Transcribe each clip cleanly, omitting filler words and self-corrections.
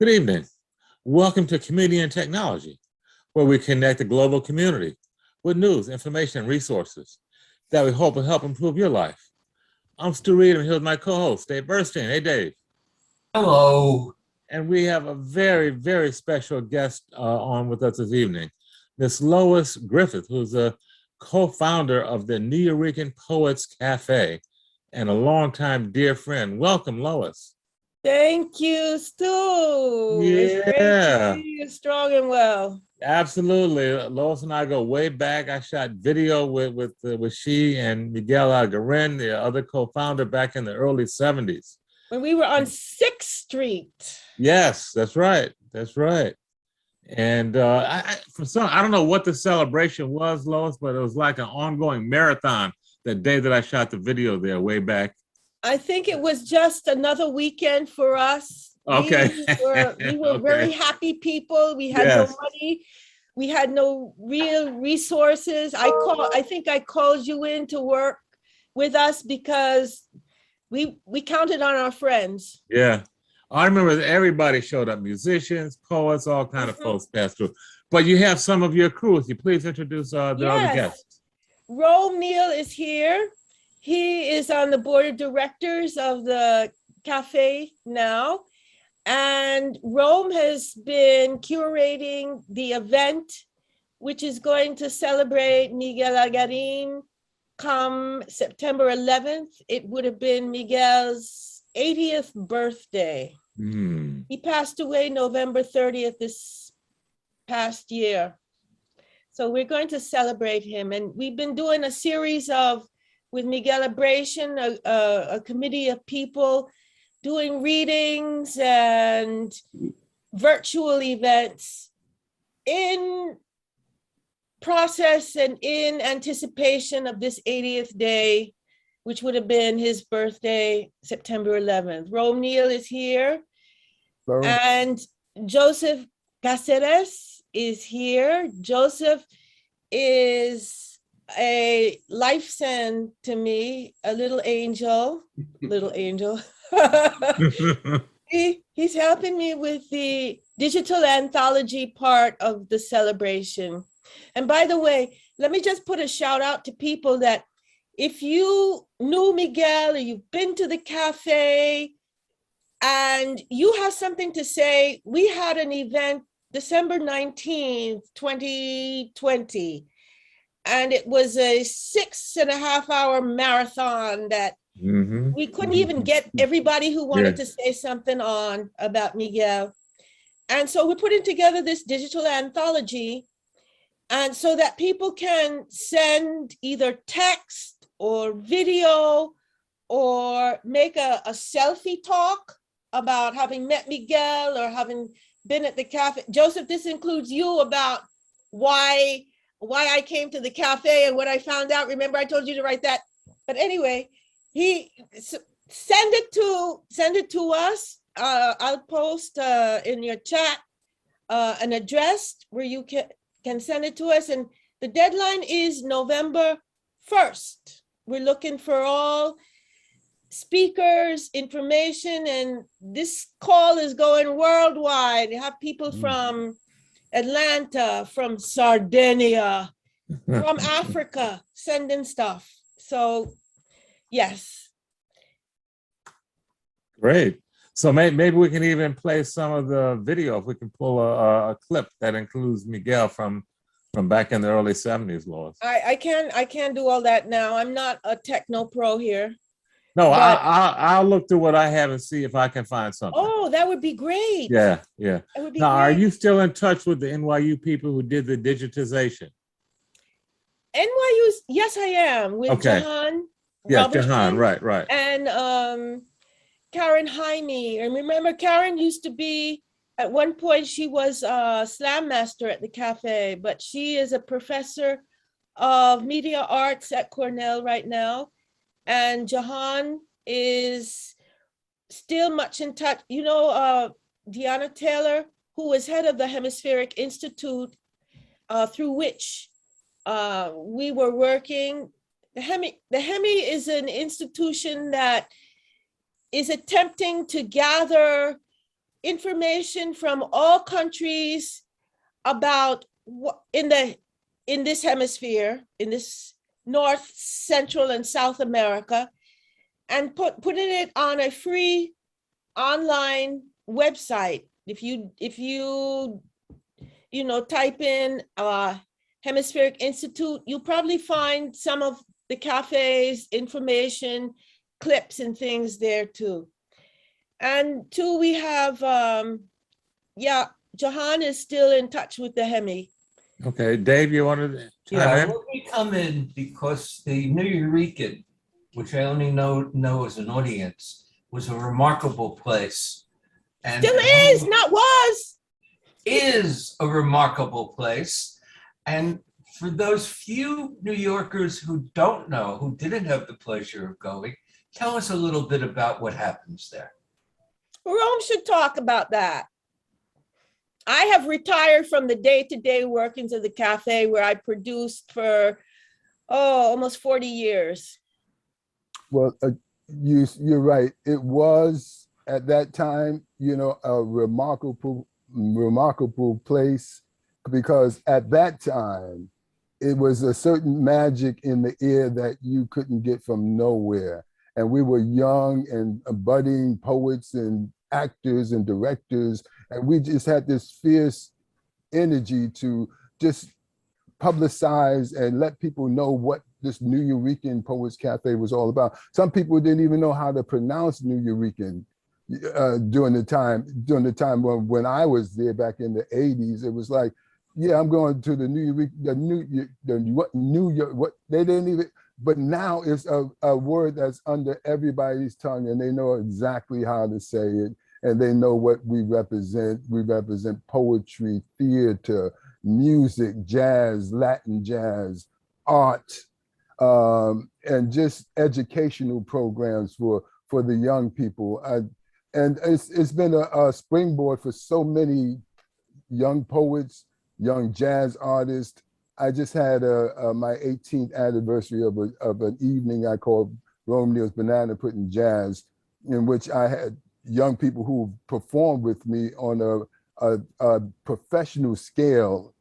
Good evening. Welcome to Community and Technology, where we connect the global community with news, information, and resources that we hope will help improve your life. I'm Stu Reid, and here with my co-host, Dave Burstein. Hey, Dave. Hello. And we have a very, very special guest on with us this evening, Miss Lois Griffith, who's a co-founder of the Nuyorican Poets Cafe and a longtime dear friend. Welcome, Lois. Thank you, Stu. It's great to see you strong and well. Absolutely. Lois and I go way back. I shot video with she and Miguel Algarín, the other co-founder, back in the early 70s. When we were on 6th Street. Yes, that's right. That's right. And I don't know what the celebration was, Lois, but it was like an ongoing marathon the day that I shot the video there way back. I think it was just another weekend for us. Okay. We were very happy people. We had no money. We had no real resources. I think I called you in to work with us because we counted on our friends. Yeah. I remember everybody showed up, musicians, poets, all kind of folks passed through. But you have some of your crew. Would you please introduce the other guests? Neal is here. He is on the board of directors of the cafe now. And Rome has been curating the event, which is going to celebrate Miguel Algarín come September 11th. It would have been Miguel's 80th birthday. He passed away November 30th this past year. So we're going to celebrate him. And we've been doing a series with Miguelabration, a committee of people doing readings and virtual events in process and in anticipation of this 80th day, which would have been his birthday, September 11th. Neal is here. Hello. And Joseph Cáceres is here. Joseph is a life send to me, a little angel. He's helping me with the digital anthology part of the celebration. And by the way, let me just put a shout out to people that if you knew Miguel or you've been to the cafe and you have something to say, we had an event December 19th, 2020. And it was a 6.5-hour marathon that we couldn't even get everybody who wanted to say something on about Miguel. And so we're putting together this digital anthology, and so that people can send either text or video or make a selfie talk about having met Miguel or having been at the cafe. Joseph, this includes you about why I came to the cafe and what I found out. Remember, I told you to write that. But anyway, send it to us. I'll post in your chat an address where you can send it to us. And the deadline is November 1st. We're looking for all speakers, information, and this call is going worldwide. You have people from Atlanta, from Sardinia, from Africa, sending stuff. So, yes. Great. So maybe we can even play some of the video if we can pull a clip that includes Miguel from back in the early 70s, Lois. I can't do all that now. I'm not a techno pro here. No, I'll look through what I have and see if I can find something. Oh, that would be great. Yeah. That would be now, great. Are you still in touch with the NYU people who did the digitization? NYU's, yes, I am. With Jahan. Yeah, Jahan, right. And Karen Jaime. And remember, Karen used to be, at one point, she was a slam master at the cafe, but she is a professor of media arts at Cornell right now. And Jahan is still much in touch. You know, Deanna Taylor, who was head of the Hemispheric Institute, through which we were working. The Hemi is an institution that is attempting to gather information from all countries about what in this hemisphere, in this North, Central, and South America, and putting it on a free online website. If you type in Hemispheric Institute, you'll probably find some of the cafe's information, clips and things there too. And two, we have, Johan is still in touch with the Hemi. Okay, Dave, you wanted to Yeah, chime in? let me come in because the Nuyorican, which I only know as an audience, was a remarkable place. And Still is, not was. Is a remarkable place. And for those few New Yorkers who don't know, who didn't have the pleasure of going, tell us a little bit about what happens there. Rome should talk about that. I have retired from the day-to-day workings of the cafe where I produced for, almost 40 years. Well, you're right. It was at that time, a remarkable place, because at that time, it was a certain magic in the air that you couldn't get from nowhere. And we were young and budding poets and actors and directors, and we just had this fierce energy to just publicize and let people know what this Nuyorican Poets Cafe was all about. Some people didn't even know how to pronounce Nuyorican during the time when I was there back in the 80s. It was like, yeah, I'm going to the New York, what they didn't even, but now it's a word that's under everybody's tongue, and they know exactly how to say it, and they know what we represent. We represent poetry, theater, music, jazz, Latin jazz, art, and just educational programs for the young people. And it's been a springboard for so many young poets, young jazz artists. I just had my 18th anniversary of an evening I called Rome Neal's Banana Pudding Jazz, in which I had young people who performed with me on a professional scale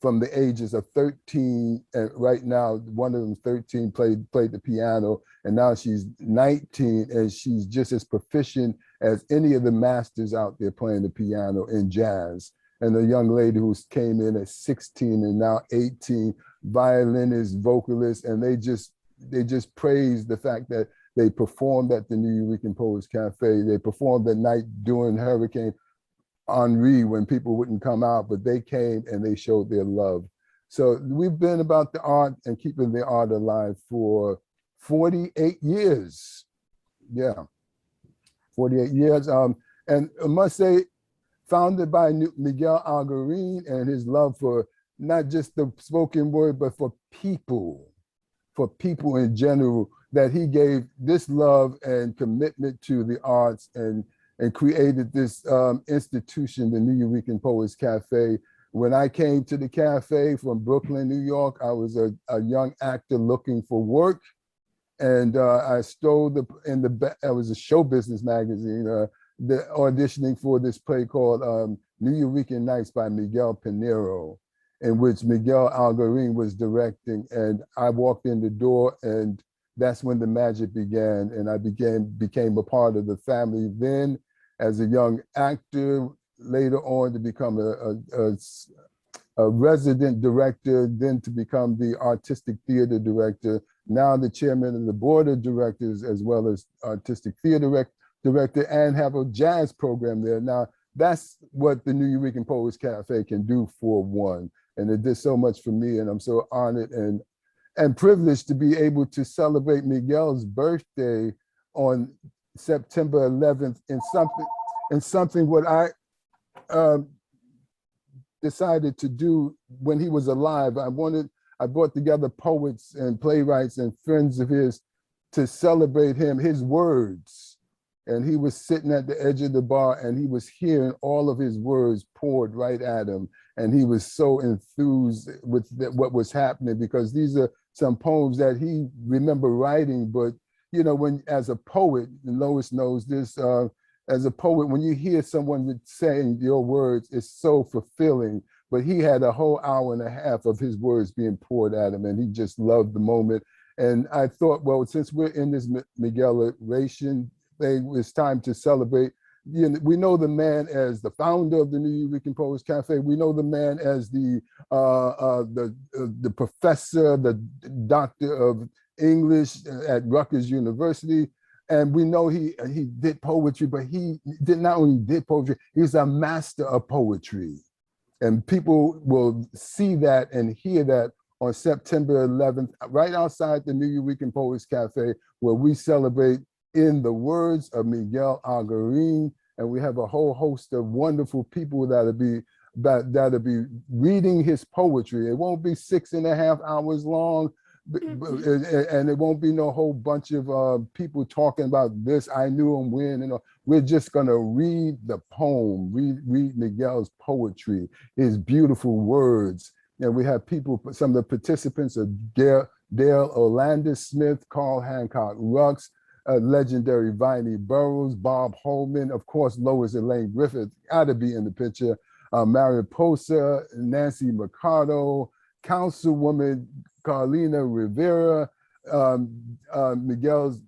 from the ages of 13, and right now one of them 13 played the piano, and now she's 19 and she's just as proficient as any of the masters out there playing the piano in jazz. And a young lady who came in at 16 and now 18, violinist, vocalist, and they just praised the fact that they performed at the Nuyorican Poets Cafe. They performed that night during Hurricane Henri when people wouldn't come out, but they came and they showed their love. So we've been about the art and keeping the art alive for 48 years. Yeah, 48 years. And I must say, founded by Miguel Algarín and his love for not just the spoken word, but for people in general, that he gave this love and commitment to the arts and created this institution, the Nuyorican Poets Cafe. When I came to the cafe from Brooklyn, New York, I was a young actor looking for work. And I stole I was a show business magazine, the auditioning for this play called Nuyorican Nights by Miguel Pinero, in which Miguel Algarín was directing. And I walked in the door, and that's when the magic began. And I became a part of the family then as a young actor, later on to become a resident director, then to become the artistic theater director, now the chairman of the board of directors, as well as artistic theater director, and have a jazz program there. Now, that's what the Nuyorican Poets Cafe can do for one. And it did so much for me, and I'm so honored and privileged to be able to celebrate Miguel's birthday on September 11th in something what I decided to do when he was alive. I brought together poets and playwrights and friends of his to celebrate his words. And he was sitting at the edge of the bar, and he was hearing all of his words poured right at him. And he was so enthused with what was happening, because these are some poems that he remembered writing. But, when as a poet, and Lois knows this, as a poet, when you hear someone saying your words, it's so fulfilling. But he had a whole hour and a half of his words being poured at him, and he just loved the moment. And I thought, well, since we're in this Miguelabration thing, it's time to celebrate. You know, we know the man as the founder of the Nuyorican Poets Cafe. We know the man as the professor, the doctor of English at Rutgers University. And we know he did poetry, but he did not only did poetry, he was a master of poetry. And people will see that and hear that on September 11th, right outside the Nuyorican Poets Cafe, where we celebrate in the words of Miguel Algarín. And we have a whole host of wonderful people that'll be reading his poetry. It won't be 6.5 hours long, and it won't be no whole bunch of people talking about this, I knew him when, you know. We're just gonna read the poem, read Miguel's poetry, his beautiful words. And we have people, some of the participants are Dale Orlando Smith, Carl Hancock Rux, legendary Viney Burroughs, Bob Holman, of course, Lois Griffith, gotta be in the picture, Mariposa, Nancy Mercado, Councilwoman Carlina Rivera, Miguel's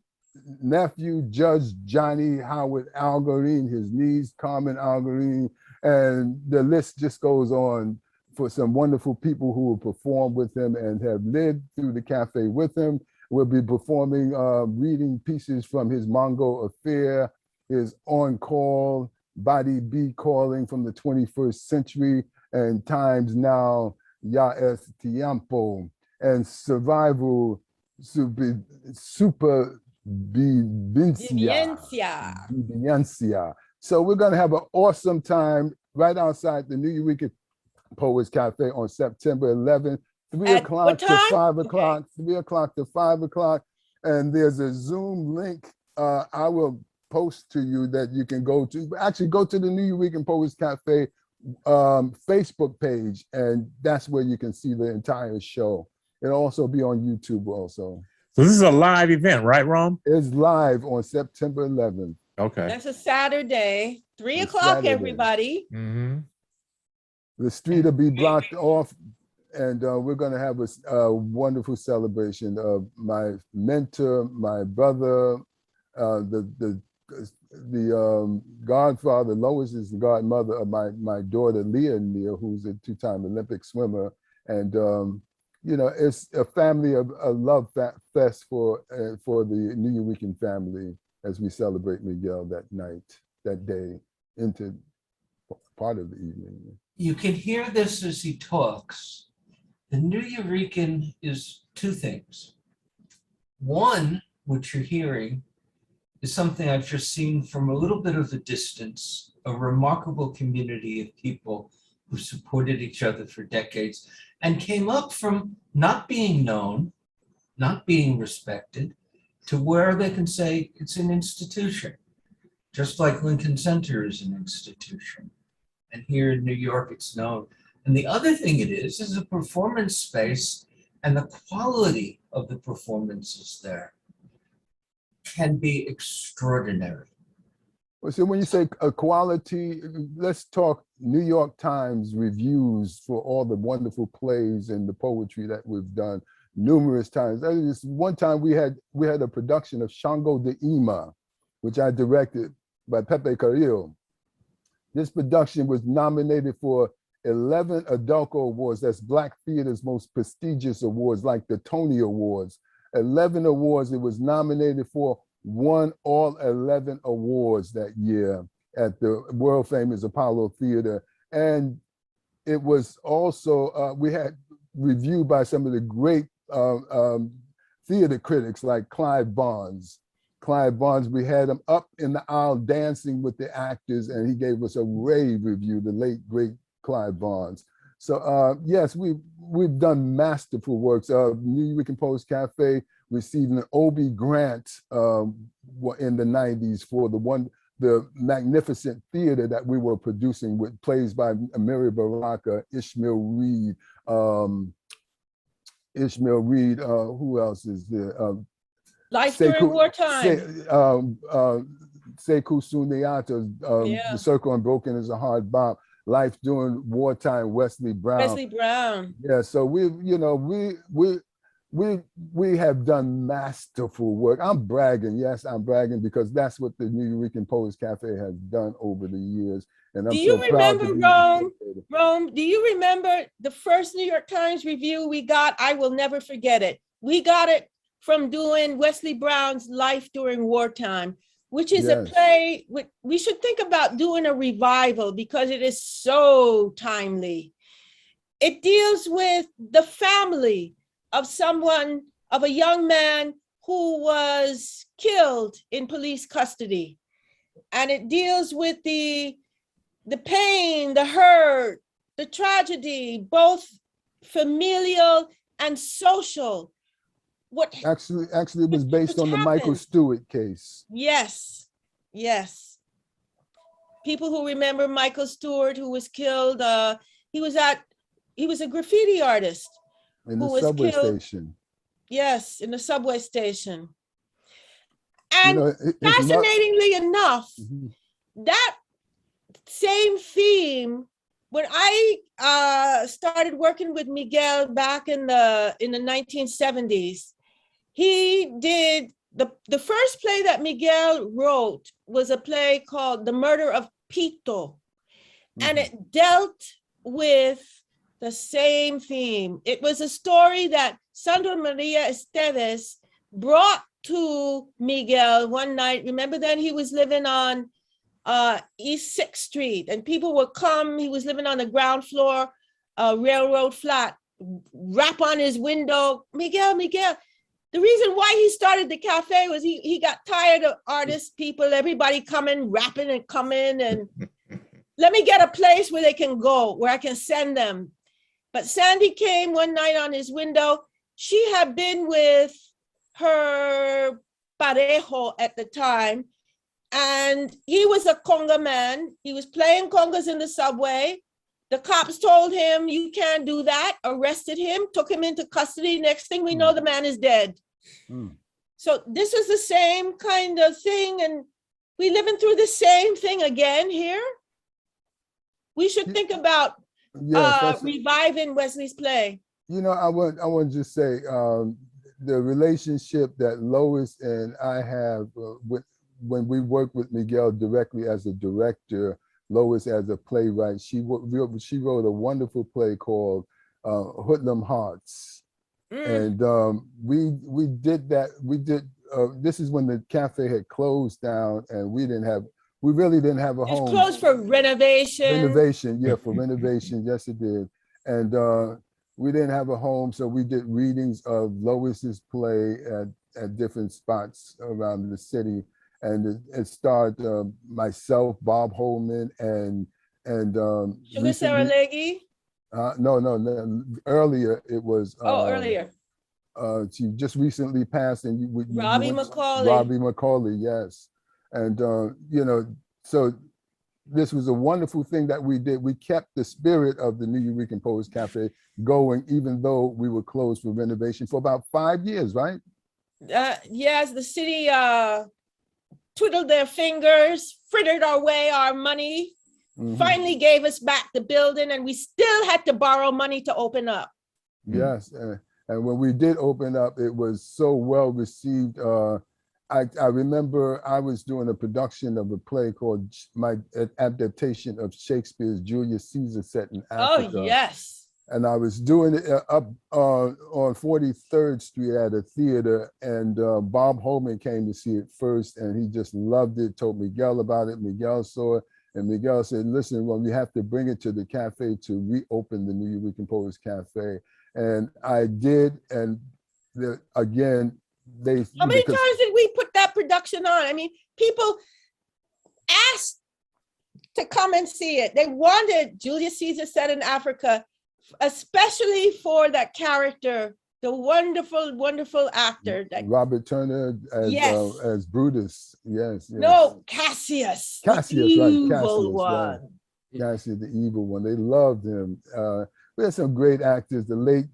nephew, Judge Johnny Howard Algarín, his niece, Carmen Algarín, and the list just goes on for some wonderful people who will perform with him and have lived through the cafe with him. We'll be performing, reading pieces from his Mongo Affair, his On Call, Body Be Calling from the 21st century, and Times Now, Ya Es Tiempo, and Survival Supervivencia. So we're gonna have an awesome time right outside the Nuyorican Poets Cafe on September 11th, 3 o'clock to 5 o'clock, 3 o'clock to 5 o'clock. And there's a Zoom link I will post to you that you can go to. Actually, go to the Nuyorican Poets Cafe Facebook page, and that's where you can see the entire show. It'll also be on YouTube also. So this is a live event, right, Rome? It's live on September 11th. Okay. That's a Saturday, 3 o'clock, everybody. Mm-hmm. The street will be blocked off, and we're going to have a wonderful celebration of my mentor, my brother, the godfather. Lois is the godmother of my daughter, Leah Neal, who's a 2-time Olympic swimmer. And, you know, it's a family of a love fest for the Nuyorican family as we celebrate Miguel that day into part of the evening. You can hear this as he talks. The Nuyorican is 2 things. One, which you're hearing, is something I've just seen from a little bit of a distance, a remarkable community of people who supported each other for decades and came up from not being known, not being respected, to where they can say it's an institution, just like Lincoln Center is an institution. And here in New York, it's known. And the other thing it is a performance space, and the quality of the performances there can be extraordinary. Well, so when you say quality, let's talk New York Times reviews for all the wonderful plays and the poetry that we've done numerous times. One time we had a production of Shango de Ima, which I directed by Pepe Carrillo. This production was nominated for 11 Adolco Awards. That's Black theater's most prestigious awards, like the Tony Awards. 11 awards it was nominated for, won all 11 awards that year at the world famous Apollo Theater. And it was also, we had reviewed by some of the great theater critics like Clive Barnes. Clive Barnes, we had him up in the aisle dancing with the actors, and he gave us a rave review, the late, great Clive Barnes. So yes, we've done masterful works. Nuyorican Poets Cafe received an Obie grant in the 90s for the magnificent theater that we were producing with plays by Amiri Baraka, Ishmael Reed, who else is there? Life During Wartime. Sekou Sundiata's Yeah. The Circle Unbroken is a Hard Bop, Life During Wartime, Wesley Brown. Wesley Brown. Yeah, so we have done masterful work. I'm bragging, yes, I'm bragging because that's what the Nuyorican Poets Cafe has done over the years. And I'm Do you so proud remember, to be Rome? associated. Rome, do you remember the first New York Times review we got? I will never forget it. We got it from doing Wesley Brown's Life During Wartime, which is a Yes. play. We should think about doing a revival because it is so timely. It deals with the family of someone, of a young man who was killed in police custody. And it deals with the pain, the hurt, the tragedy, both familial and social. What Actually, it was based Which on the Michael happened. Stewart case. Yes, yes. People who remember Michael Stewart, who was killed, he was a graffiti artist In who the was subway killed. station. Yes, in the subway station. You And know, his fascinatingly enough, Mhm. that same theme, when I started working with Miguel back in the 1970s, he did the first play that Miguel wrote was a play called The Murder of Pito, and Mhm. it dealt with the same theme. It was a story that Sandra Maria Esteves brought to Miguel one night. Remember then he was living on East 6th Street, and people would come. He was living on the ground floor, railroad flat, rap on his window, Miguel. The reason why he started the cafe was he got tired of artists, people, everybody coming, rapping and coming, and let me get a place where they can go, where I can send them. But Sandy came one night on his window. She had been with her parejo at the time, and he was a conga man. He was playing congas in the subway. The cops told him, you can't do that, arrested him, took him into custody. Next thing we know, the man is dead. Mm. So this is the same kind of thing, and we living through the same thing again here. We should think about Yes, reviving Wesley's play. you know, I want to just say the relationship that Lois and I have when we work with Miguel directly as a director, Lois as a playwright. She wrote a wonderful play called Hoodlum Hearts, and we did that. This is when the cafe had closed down, and we really didn't have a It's home. closed for renovation. For renovation, yes it did. And we didn't have a home, so we did readings of Lois's play at different spots around the city. And it starred myself, Bob Holman, and Sugar Sarah Leggy. no, earlier it was Earlier. She just recently passed, and Robbie McCauley. Robbie McCauley, yes. And you know, so this was a wonderful thing that we did. We kept the spirit of the Nuyorican Poets Cafe going, even though we were closed for renovation for about 5 years, right? Yes, the city twiddled their fingers, frittered our money, finally gave us back the building, and we still had to borrow money to open up. Yes, and when we did open up, it was so well received. I remember I was doing a production of a play called my adaptation of Shakespeare's Julius Caesar set in Africa. Oh, yes. And I was doing it up on 43rd Street at a theater, and Bob Holman came to see it first, and he just loved it, told Miguel about it. Miguel saw it, and Miguel said, listen, well, you have to bring it to the cafe to reopen the Nuyorican Poets Cafe. And I did, and again, how many times did we put that production on? I mean, people asked to come and see it. They wanted Julius Caesar set in Africa, especially for that character, the wonderful, wonderful actor. Robert Turner as Brutus. Yes. No, Cassius. Cassius, the right? Evil one. Right. Cassius, the evil one. They loved him. We had some great actors. The late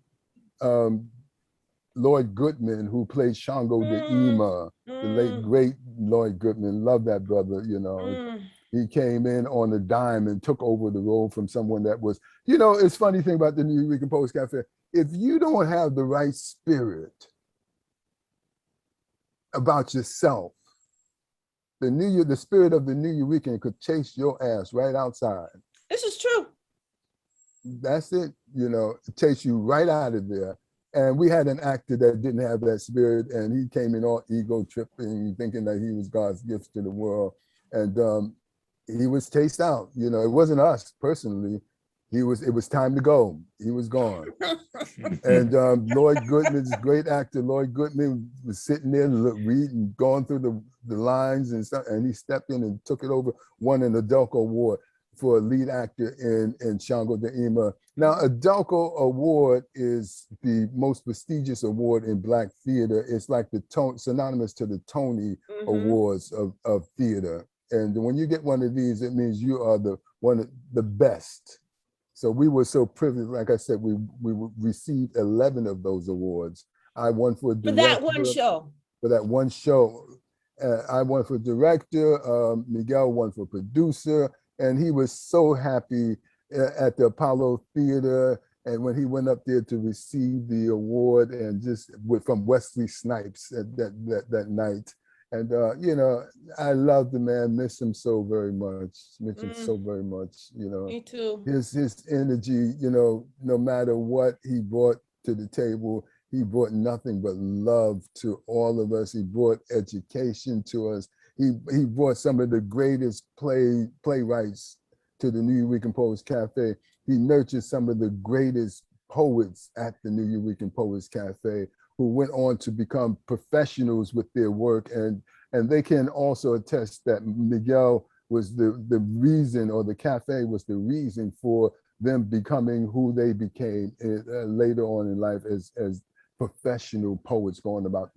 Lloyd Goodman, who played Shango the Ema, the late great Lloyd Goodman. Love that brother, you know. He came in on a dime and took over the role from someone that was, you know, it's funny thing about the Nuyorican Poets Cafe. If you don't have the right spirit about yourself, the spirit of the Nuyorican could chase your ass right outside. This is true. That's it, you know, chase you right out of there. And we had an actor that didn't have that spirit, and he came in all ego tripping, thinking that he was God's gift to the world. And he was chased out. You know, it wasn't us personally. It was time to go. He was gone. And Lloyd Goodman's great actor, Lloyd Goodman, was sitting there reading, going through the lines and stuff, and he stepped in and took it over, won an Adelco Award for a lead actor in Shango the Ema. Now, Adelco Award is the most prestigious award in Black theater. It's like synonymous to the Tony Awards of theater. And when you get one of these, it means you are one of the best. So we were so privileged. Like I said, we received 11 of those awards. I won for director. For that one show. For that one show. I won for director. Miguel won for producer. And he was so happy at the Apollo Theater. And when he went up there to receive the award, and just from Wesley Snipes that night. And, you know, I love the man, miss him so very much, miss him so very much, you know. Me too. His energy, you know, no matter what he brought to the table, he brought nothing but love to all of us. He brought education to us. He brought some of the greatest playwrights to the Nuyorican Poets Cafe. He nurtured some of the greatest poets at the Nuyorican Poets Cafe, who went on to become professionals with their work. And they can also attest that Miguel was the reason, or the cafe was the reason for them becoming who they became later on in life as professional poets going about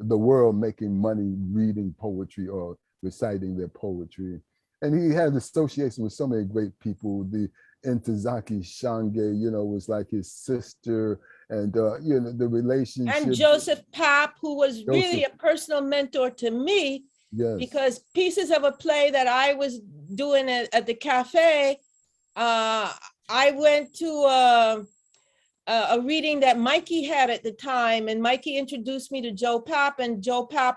the world, making money reading poetry or reciting their poetry. And he had association with so many great people. The Ntozake Shange, you know, was like his sister, and you know, the relationship. And Joseph Papp, who was really a personal mentor to me, because pieces of a play that I was doing at the cafe, I went to a reading that Mikey had at the time, and Mikey introduced me to Joe Papp, and Joe Papp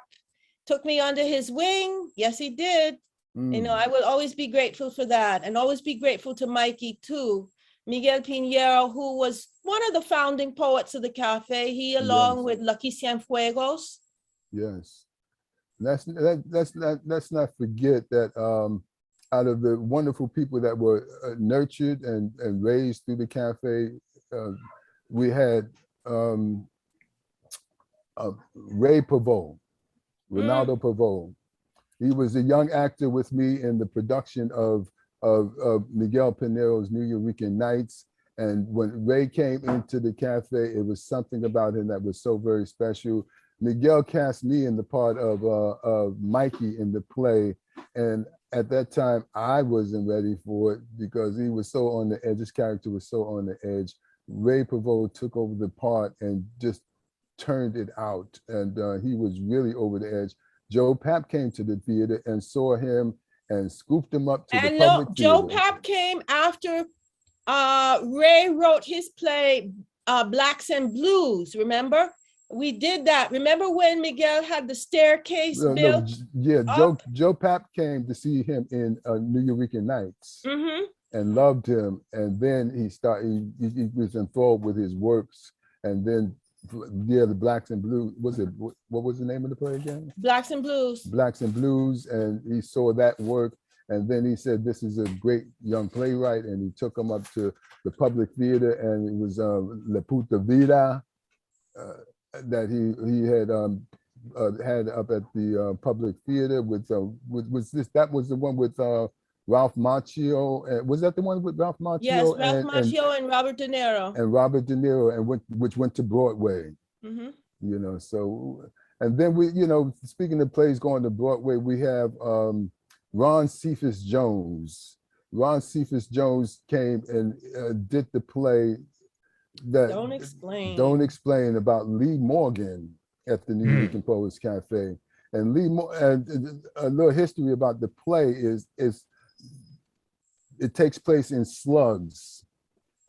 took me under his wing. Yes, he did. You know, I will always be grateful for that, and always be grateful to Mikey too. Miguel Pinheiro, who was one of the founding poets of the cafe, he along with Lucky Cienfuegos. Yes, let's not forget that out of the wonderful people that were nurtured and raised through the cafe, we had Ray Pavot, Ronaldo Pavot. He was a young actor with me in the production of Miguel Pinheiro's Nuyorican Nights. And when Ray came into the cafe, it was something about him that was so very special. Miguel cast me in the part of Mikey in the play. And at that time, I wasn't ready for it because he was so on the edge. His character was so on the edge. Ray Pavot took over the part and just turned it out. And he was really over the edge. Joe Papp came to the theater and saw him and scooped him up to the public theater. Joe Papp came after Ray wrote his play, Blacks and Blues, remember? We did that. Remember when Miguel had the staircase built? Joe Papp came to see him in Nuyorican Nights and loved him. And then he was enthralled with his works. And then the Blacks and Blues, what was the name of the play again? Blacks and Blues. Blacks and Blues, and he saw that work, and then he said, this is a great young playwright, and he took him up to the public theater, and it was La Puta Vida that he had up at the public theater with that was the one with Ralph Macchio. Was that the one with Ralph Macchio? Yes, Ralph Macchio and Robert De Niro. And Robert De Niro, and which went to Broadway. You know, so, and then we, you know, speaking of plays going to Broadway, we have Ron Cephas Jones. Ron Cephas Jones came and did the play that Don't explain. Don't Explain about Lee Morgan at the Nuyorican Poets Cafe. And and a little history about the play is it takes place in Slugs.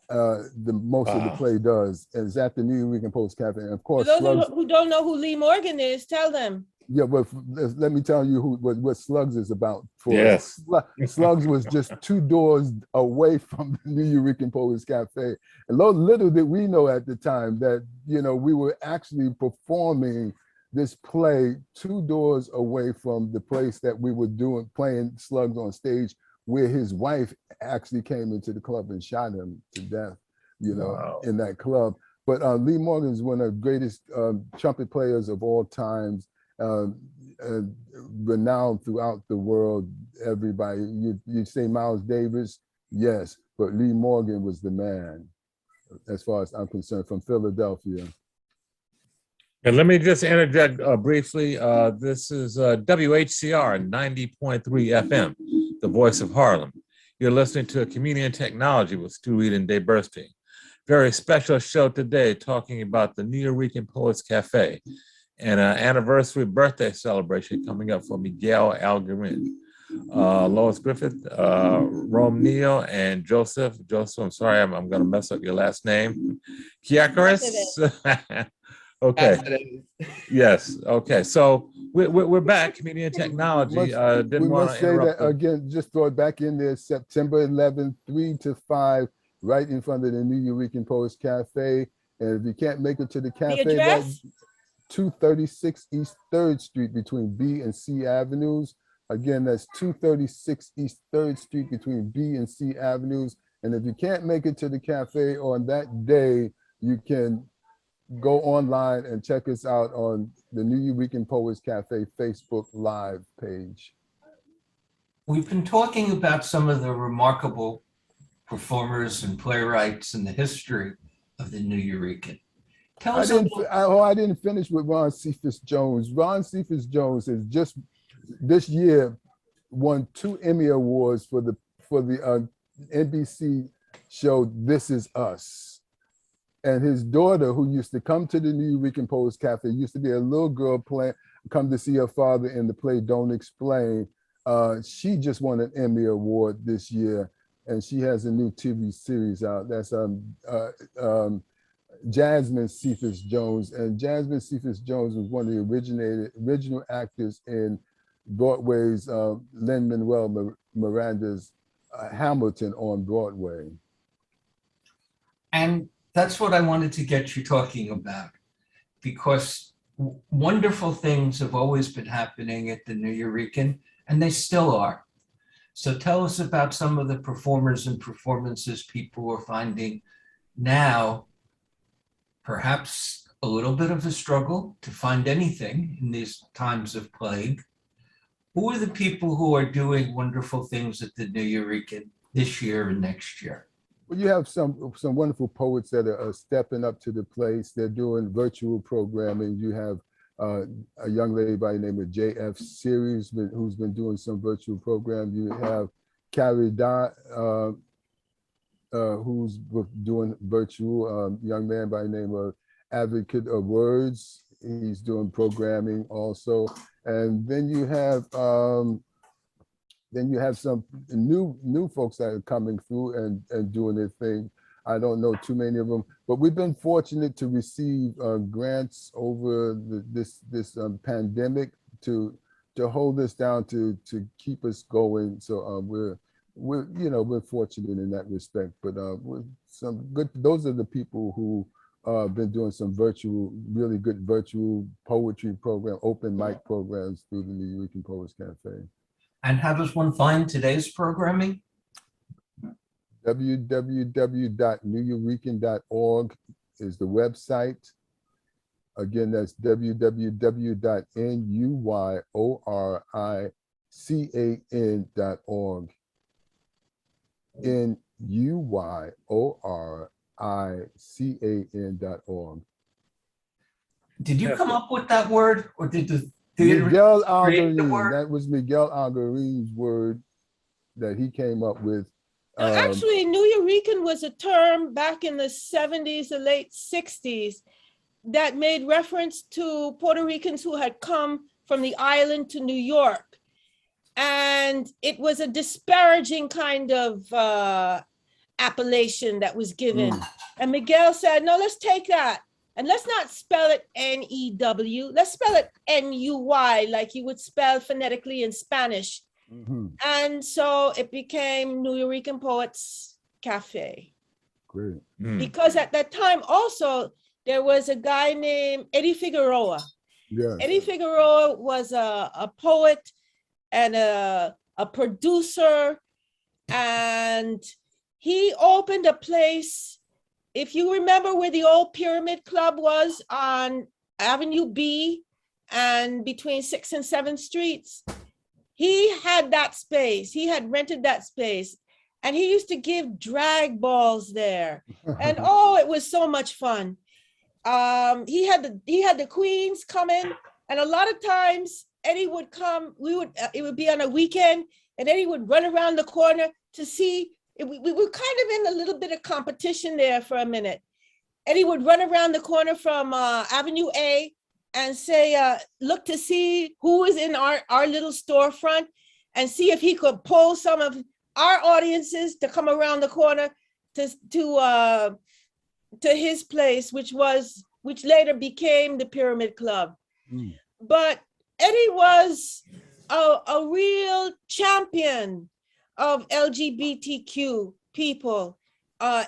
The most of the play does, and it's at the Nuyorican Poets Cafe. And of For course, those Slugs, who don't know who Lee Morgan is, tell them. yeah, but let me tell you what Slugs is about. Yes. Slugs was just 2 doors away from the Nuyorican Poets Cafe. And little did we know at the time that, you know, we were actually performing this play 2 doors away from the place that we were playing Slugs on stage, where his wife actually came into the club and shot him to death, you know, Wow. in that club. But Lee Morgan is one of the greatest trumpet players of all times, renowned throughout the world. Everybody, you say Miles Davis, yes, but Lee Morgan was the man, as far as I'm concerned, from Philadelphia. And let me just interject briefly. This is WHCR 90.3 FM, the voice of Harlem. You're listening to Community and Technology with Stu Reid and Dave Burstein. Very special show today talking about the Nuyorican Poets Cafe and an anniversary birthday celebration coming up for Miguel Algarín. Lois Griffith, Neal, and Joseph. I'm sorry, I'm going to mess up your last name. Cáceres. Okay. Yes. Okay. So we're back. Community and Technology. We must say that again. Just throw it back in there. September 11th, 3 to 5, right in front of the Nuyorican Poets Cafe. And if you can't make it to the cafe, that's 236 East 3rd Street between B and C Avenues. Again, that's 236 East 3rd Street between B and C Avenues. And if you can't make it to the cafe on that day, you can go online and check us out on the Nuyorican Poets Cafe Facebook Live page. We've been talking about some of the remarkable performers and playwrights in the history of the Nuyorican. Tell us I didn't finish with Ron Cephas Jones. Ron Cephas Jones has just this year won 2 Emmy Awards for the NBC show This Is Us. And his daughter, who used to come to the Nuyorican Poets Cafe, used to be a little girl come to see her father in the play Don't Explain. She just won an Emmy Award this year, and she has a new TV series out. That's Jasmine Cephas Jones. And Jasmine Cephas Jones was one of the original actors in Broadway's Lin-Manuel Miranda's Hamilton on Broadway. And that's what I wanted to get you talking about, because wonderful things have always been happening at the Nuyorican, and they still are. So tell us about some of the performers and performances people are finding now, perhaps a little bit of a struggle to find anything in these times of plague. Who are the people who are doing wonderful things at the Nuyorican this year and next year? Well, you have some wonderful poets that are stepping up to the place. They're doing virtual programming. You have a young lady by the name of J.F. Series who's been doing some virtual program. You have Carrie Dot, who's doing virtual, young man by the name of Advocate of Words. He's doing programming also. And then you have some new folks that are coming through and doing their thing. I don't know too many of them, but we've been fortunate to receive grants over this pandemic to hold us down, to keep us going. So we're fortunate in that respect. But those are the people who been doing some really good virtual poetry program, open mic programs through the Nuyorican Poets Cafe. And how does one find today's programming? www.nuyorican.org is the website. Again, that's www.nuyorican.org. nuyorican.org. Did you come up with that word, or did the theater Miguel create the Algarín? word? That was Miguel Algarín's word that he came up with Actually, Nuyorican was a term back in the 70s, the late 60s, that made reference to Puerto Ricans who had come from the island to New York. And it was a disparaging kind of appellation that was given. And Miguel said, no, let's take that. And let's not spell it N-E-W. Let's spell it N-U-Y, like you would spell phonetically in Spanish. And so it became Nuyorican Poets Cafe. Great. Because at that time also, there was a guy named Eddie Figueroa. Yes. Eddie Figueroa was a poet and a producer, and he opened a place. If you remember where the old Pyramid Club was on Avenue B and between 6th and 7th Streets, he had that space. He had rented that space, and he used to give drag balls there. And oh, it was so much fun. He had the queens come in, and a lot of times Eddie would come. It would be on a weekend, and Eddie would run around the corner to see. We were kind of in a little bit of competition there for a minute. Eddie would run around the corner from Avenue A and say, look to see who was in our little storefront, and see if he could pull some of our audiences to come around the corner to his place, which later became the Pyramid Club. But Eddie was a real champion of LGBTQ people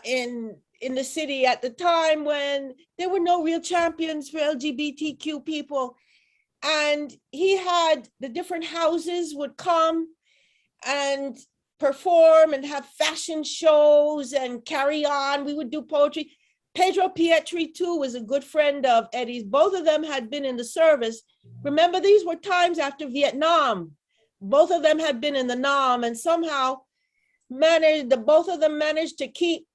in the city at the time when there were no real champions for LGBTQ people. And he had the different houses would come and perform and have fashion shows and carry on. We would do poetry. Pedro Pietri too was a good friend of Eddie's. Both of them had been in the service. Remember, these were times after Vietnam. Both of them had been in the NAM, and somehow both of them managed to keep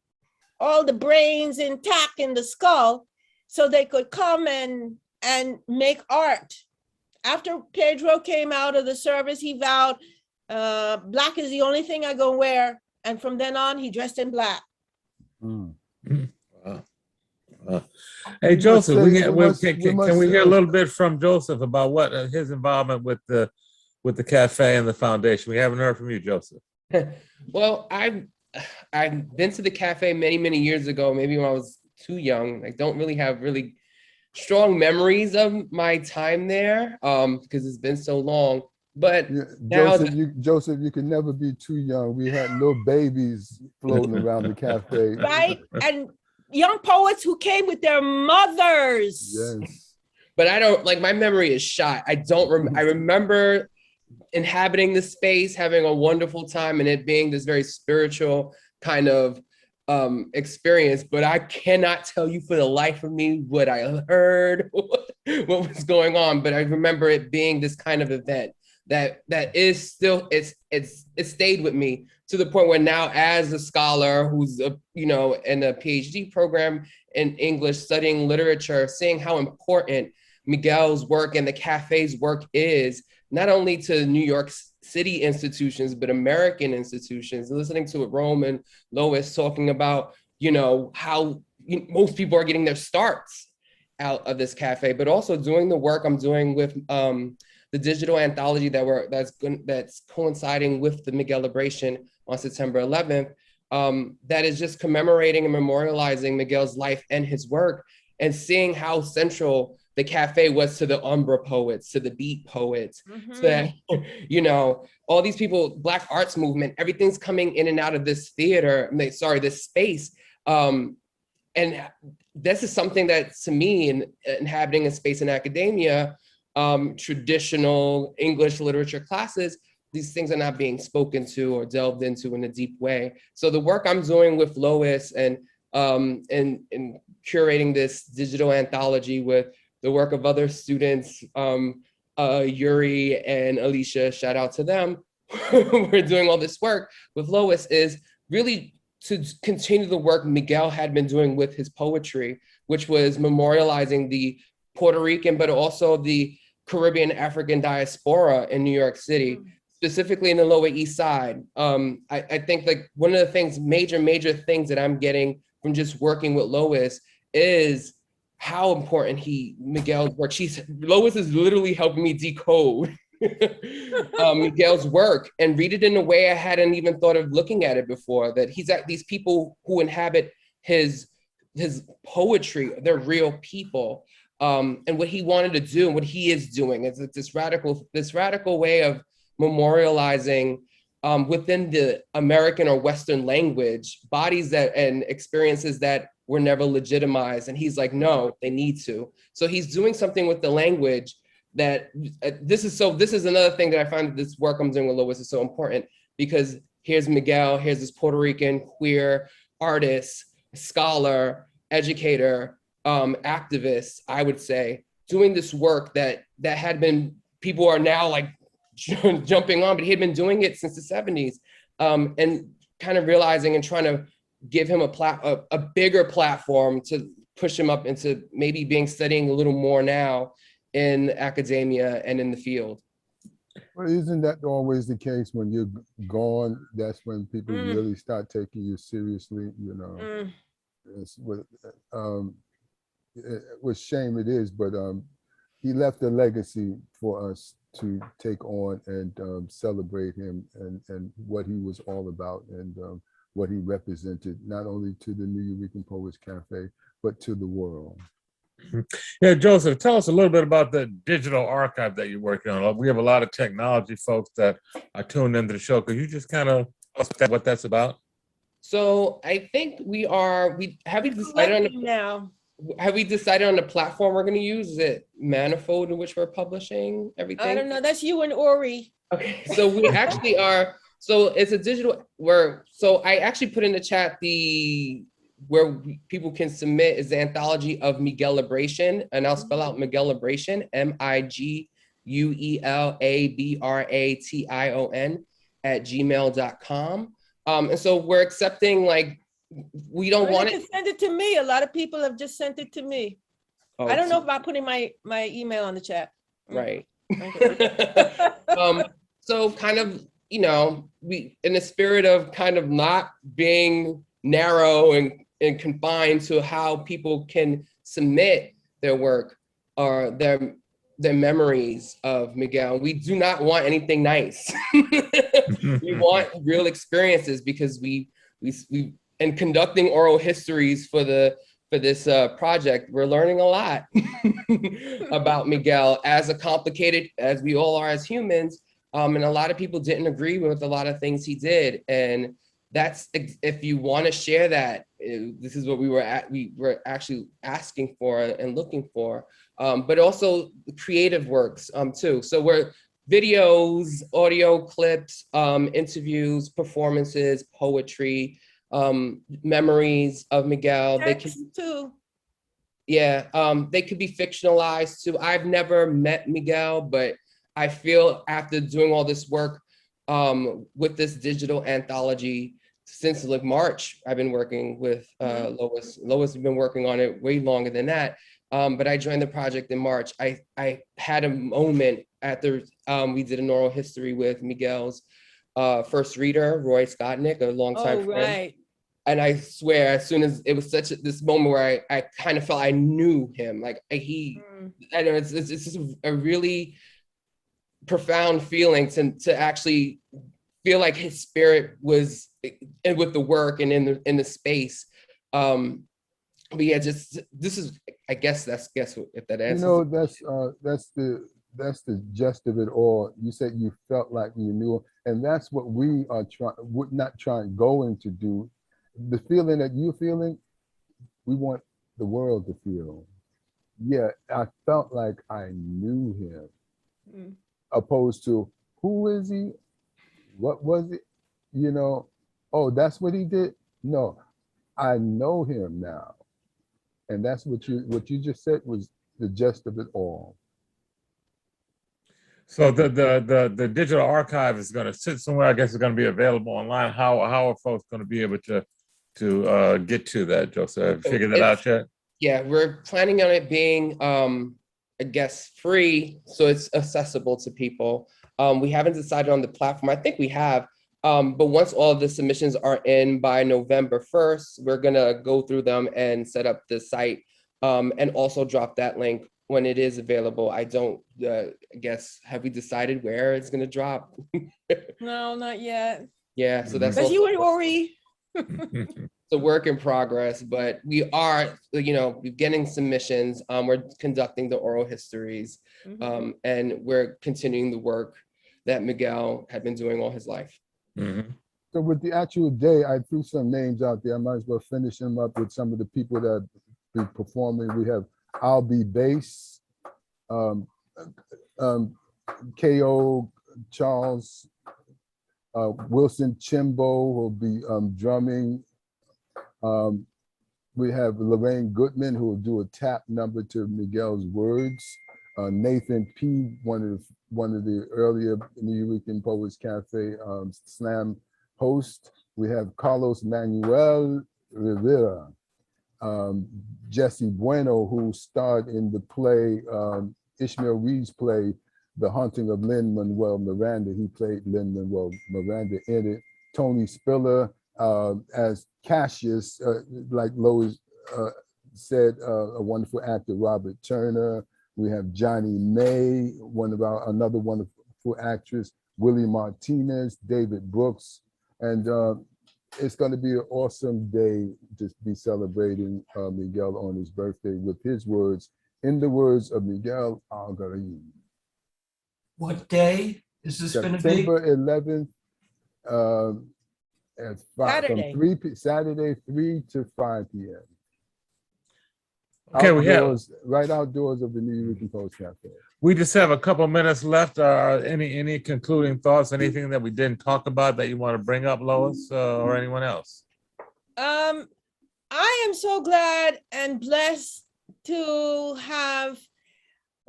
all the brains intact in the skull so they could come and make art. After Pedro came out of the service, he vowed, black is the only thing I gonna wear. And from then on, he dressed in black. Wow. Hey, Joseph, can we hear a little bit from Joseph about what his involvement with the cafe and the foundation? We haven't heard from you, Joseph. Well, I've been to the cafe many years ago, maybe when I was too young. I don't really have really strong memories of my time there because it's been so long. But yeah, Joseph, you can never be too young. We had little babies floating around the cafe. Right, and young poets who came with their mothers. Yes. But I don't, like, my memory is shot. I remember inhabiting the space, having a wonderful time, and it being this very spiritual kind of experience. But I cannot tell you for the life of me what I heard, what was going on. But I remember it being this kind of event that is still, it stayed with me to the point where now, as a scholar who's in a Ph.D. program in English, studying literature, seeing how important Miguel's work and the cafe's work is, not only to New York City institutions, but American institutions. Listening to Rome and Lois talking about, how most people are getting their starts out of this cafe, but also doing the work I'm doing with the digital anthology that's coinciding with the Miguelabration on September 11th, that is just commemorating and memorializing Miguel's life and his work, and seeing how central the cafe was to the Umbra poets, to the beat poets, so that, all these people, Black arts movement, everything's coming in and out of this this space. And this is something that, to me, in inhabiting a space in academia, traditional English literature classes, these things are not being spoken to or delved into in a deep way. So the work I'm doing with Lois and curating this digital anthology with the work of other students, Yuri and Alicia, shout out to them. We're doing all this work with Lois is really to continue the work Miguel had been doing with his poetry, which was memorializing the Puerto Rican, but also the Caribbean African diaspora in New York City. specifically in the Lower East Side. I think like one of the things, major things that I'm getting from just working with Lois is how important Miguel's work. Lois is literally helping me decode Miguel's work and read it in a way I hadn't even thought of looking at it before, that he's at these people who inhabit his poetry, they're real people. And what he wanted to do and what he is doing is this radical way of memorializing within the American or Western language, bodies and experiences that were never legitimized. And he's like, no, they need to. So he's doing something with the language that this is another thing that I find that this work I'm doing with Lois is so important, because here's Miguel, here's this Puerto Rican queer artist, scholar, educator, activist, I would say, doing this work that had been, people are now like jumping on, but he had been doing it since the 70s, and kind of realizing and trying to give him a bigger platform to push him up into maybe studying a little more now in academia and in the field. Well, isn't that always the case? When you're gone, that's when people really start taking you seriously, you know. It's with shame it is, but he left a legacy for us to take on and celebrate him and what he was all about, and what he represented, not only to the Nuyorican Poets Cafe, but to the world. Yeah, Joseph, tell us a little bit about the digital archive that you're working on. We have a lot of technology folks that are tuned into the show. Could you just kind of tell us what that's about? So I think have we decided on the platform we're going to use? Is it Manifold in which we're publishing everything? I don't know. That's you and Ori. Okay, so we actually are. So it's a digital. So I actually put in the chat where people can submit is the anthology of Miguelabration, and I'll spell out Miguelabration, MIGUELABRATION @gmail.com. And so we're accepting, like, we don't want it. Send it to me. A lot of people have just sent it to me. Oh, I don't know about putting my email on the chat. Right. So kind of, you know, we, in the spirit of kind of not being narrow and confined to how people can submit their work or their memories of Miguel. We do not want anything nice. We want real experiences, because we in conducting oral histories for this project, we're learning a lot about Miguel, as complicated as we all are as humans. And a lot of people didn't agree with a lot of things he did. And that's, if you want to share that, this is what we were actually asking for and looking for, but also creative works too. So we're videos, audio clips, interviews, performances, poetry, memories of Miguel. They can too. Yeah, they could be fictionalized too. I've never met Miguel, but I feel after doing all this work with this digital anthology, since like March, I've been working with Lois. Lois has been working on it way longer than that. But I joined the project in March. I had a moment after we did an oral history with Miguel's first reader, Roy Scottnick, a longtime friend. Right. And I swear, as soon as it was this moment where I kind of felt I knew him, like I know it's just a really profound feeling to actually feel like his spirit was with the work and in the space. But yeah, this is, I guess if that answers. You know, that's the gist of it all. You said you felt like you knew, and that's what we are going to do. The feeling that you're feeling, we want the world to feel. Yeah, I felt like I knew him, opposed to who is he? What was it? You know, oh, that's what he did? No, I know him now. And that's what you just said was the gist of it all. So the digital archive is going to sit somewhere. I guess it's going to be available online. How are folks going to be able to get to that, Joseph? Have you figured that out yet? Yeah, we're planning on it being, I guess, free, so it's accessible to people. We haven't decided on the platform. I think we have, but once all of the submissions are in by November 1st, we're gonna go through them and set up the site, and also drop that link when it is available. I don't guess, have we decided where it's gonna drop? No, not yet. Yeah, so that's But also you and Ori. a work in progress, but we are, we're getting submissions. We're conducting the oral histories, Mhm. and we're continuing the work that Miguel had been doing all his life. Mhm. So with the actual day, I threw some names out there. I might as well finish them up with some of the people that be performing. We have Ave B C, K.O. Charles, Wilson Chimbo will be drumming. We have Lorraine Goodman who will do a tap number to Miguel's words. Nathan P., one of the earlier Nuyorican Poets Cafe slam host. We have Carlos Manuel Rivera, Jesse Bueno, who starred in the play, Ishmael Reed's play, The Haunting of Lin-Manuel Miranda. He played Lin-Manuel Miranda in it. Tony Spiller as Cassius, like Lois said, a wonderful actor, Robert Turner. We have Johnny May, another wonderful actress, Willie Martinez, David Brooks. And it's going to be an awesome day to be celebrating Miguel on his birthday with his words, in the words of Miguel Algarín. What day is this going to be? September 11th, at 5, Saturday. from 3 Saturday, 3 to 5 p.m. Okay, Outdoors, right outdoors of the Nuyorican Poets Cafe. we just have a couple minutes left. Any concluding thoughts, anything that we didn't talk about that you want to bring up, Lois, or anyone else? I am so glad and blessed to have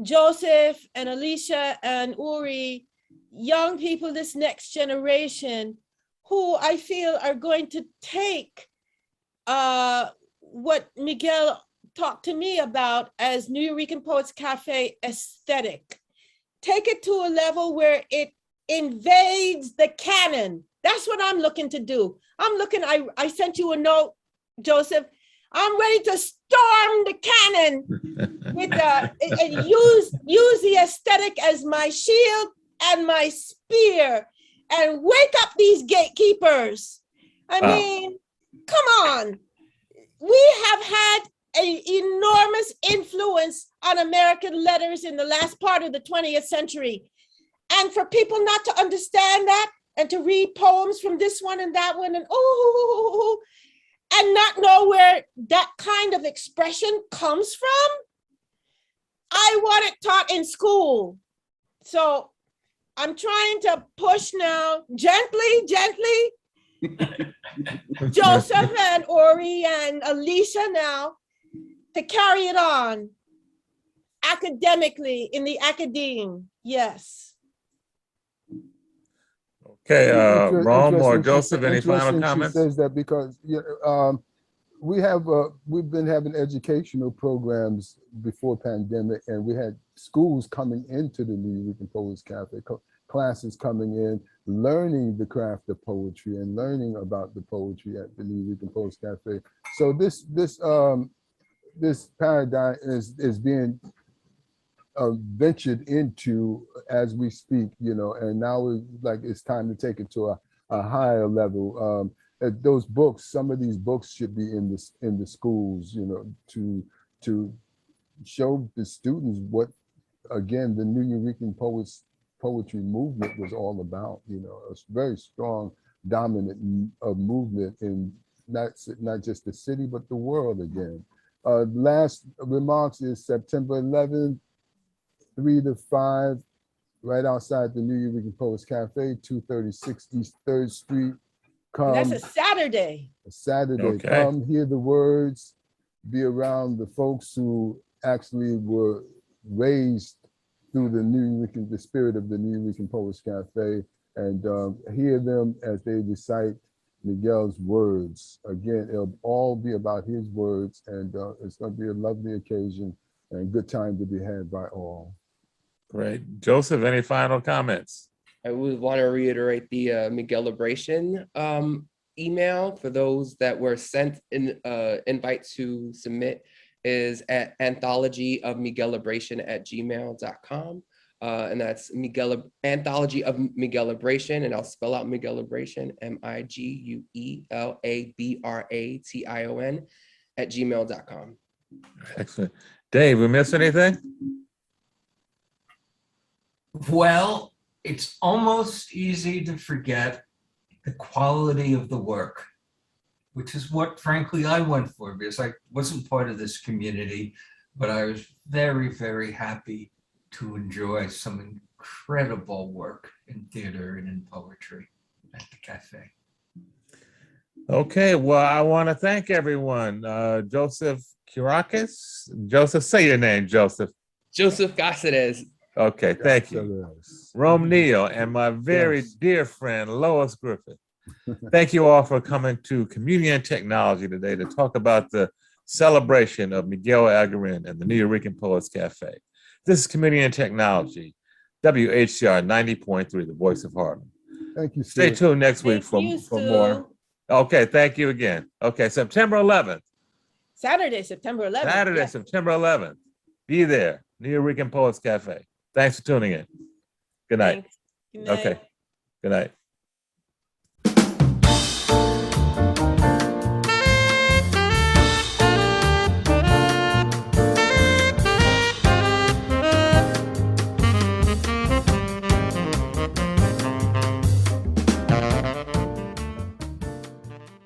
Joseph and Alicia and Uri, young people, this next generation, who I feel are going to take what Miguel talked to me about as Nuyorican Poets Cafe aesthetic. Take it to a level where it invades the canon. That's what I'm looking to do. I sent you a note, Joseph. I'm ready to storm the canon with and use the aesthetic as my shield and my spear and wake up these gatekeepers. I mean, come on. We have had an enormous influence on American letters in the last part of the 20th century. And for people not to understand that and to read poems from this one and that one and and not know where that kind of expression comes from, I want it taught in school. So I'm trying to push now, gently, Joseph and Ori and Alicia now, to carry it on academically in the academe. Yes. Okay, Rome or Joseph, any final Interesting comments? She says that because we've been having educational programs before pandemic, and we had schools coming into the Nuyorican Poets Cafe, classes coming in, learning the craft of poetry and learning about the poetry at the Nuyorican Poets Cafe. So this paradigm is being ventured into as we speak, and now it's time to take it to a higher level. Those books, some of these books should be in the schools, to show the students what, again, the Nuyorican poetry movement was all about. A very strong, dominant movement in not just the city, but the world again. Last remarks is September 11th, 3 to 5, right outside the Nuyorican Poets Cafe, 236 East 3rd Street. Come. And that's a Saturday. Okay. Come hear the words, be around the folks who actually were raised through the spirit of the Nuyorican Poets Cafe, and hear them as they recite Miguel's words. Again, it'll all be about his words, and it's going to be a lovely occasion and good time to be had by all. Great. Joseph, any final comments? I would want to reiterate the Miguelabration email for those that were sent in invite to submit is at anthologyofmiguelabration@gmail.com. And that's anthology of Miguelabration, and I'll spell out Miguelabration, MIGUELABRATION @gmail.com. Excellent. Dave, we miss anything? Well, it's almost easy to forget the quality of the work, which is what, frankly, I went for, because I wasn't part of this community, but I was very, very happy to enjoy some incredible work in theater and in poetry at the cafe. Okay, well, I want to thank everyone. Joseph Cáceres. Joseph, say your name, Joseph. Joseph Cáceres. Okay, thank you. Rome Neal and my very dear friend, Lois Griffith. Thank you all for coming to Community and Technology today to talk about the celebration of Miguel Algarín and the Nuyorican Poets Cafe. This is Community and Technology, WHCR 90.3, the voice of Harlem. Thank you. Stay tuned next week Thank you, for Stu. more. Okay, thank you again. Okay, September 11th. Saturday, September 11th. Saturday, yeah. September 11th. Be there, Nuyorican Poets Cafe. Thanks for tuning in. Good night. Thanks. Good night. Okay, good night.